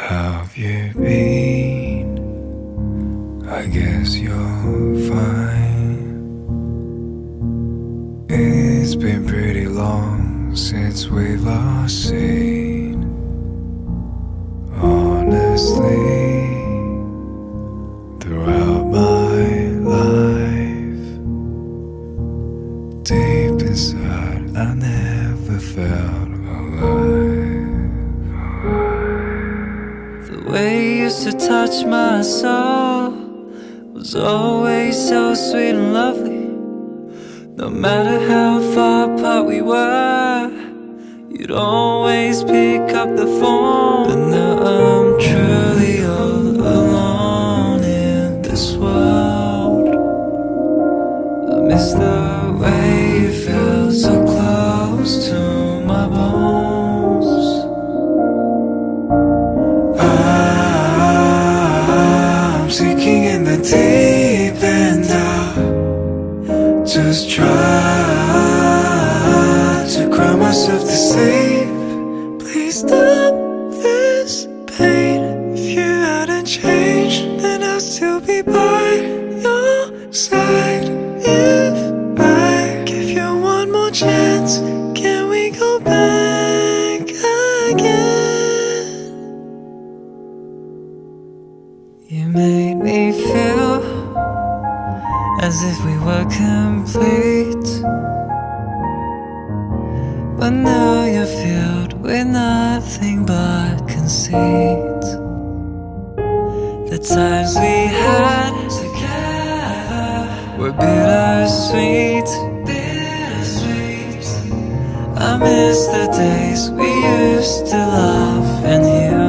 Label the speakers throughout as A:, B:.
A: have you been? I guess you're fine. It's been pretty long since we've last seen. Honestly, throughout my life, deep inside I never felt alive.
B: The way you used to touch my soul was always so sweet and lovely. No matter how far apart we were, you'd always pick up the phone. But now I'm truly all alone in this world. I miss the way you felt so close to my bones.
A: I'm sinking in the deep end now. Just try to cry myself to sleep. Please stop this pain. If you hadn't changed, then I'll still be by your side. If I give you one more chance, can we go back again?
B: You made me feel as if we were complete, but now you're filled with nothing but conceit. The times we had together were bittersweet. I miss the days we used to laugh and you.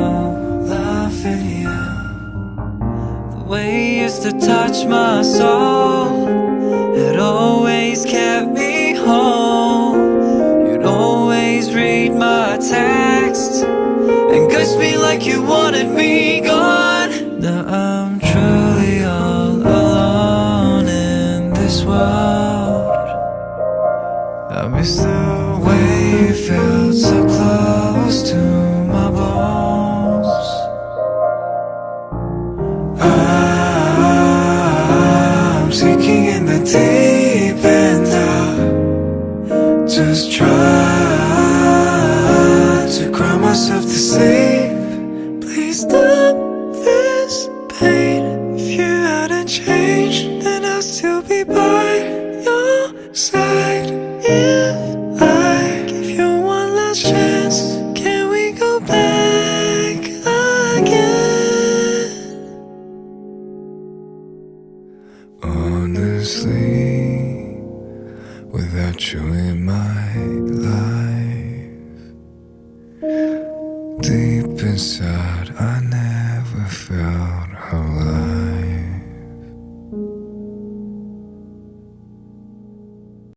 B: The way you used to touch my soul had always kept me home. You'd always read my texts and ghost me like you wanted me gone. Now I'm truly all alone in this world.
A: I miss the way you felt so close to my bones. I'm sinking in the deep end now. Just try to cry myself to sleep. Please stop this pain. If you hadn't changed, then I'll still be by your side. If I give you one last chance, can we go back again? Honestly, without you in my life, deep inside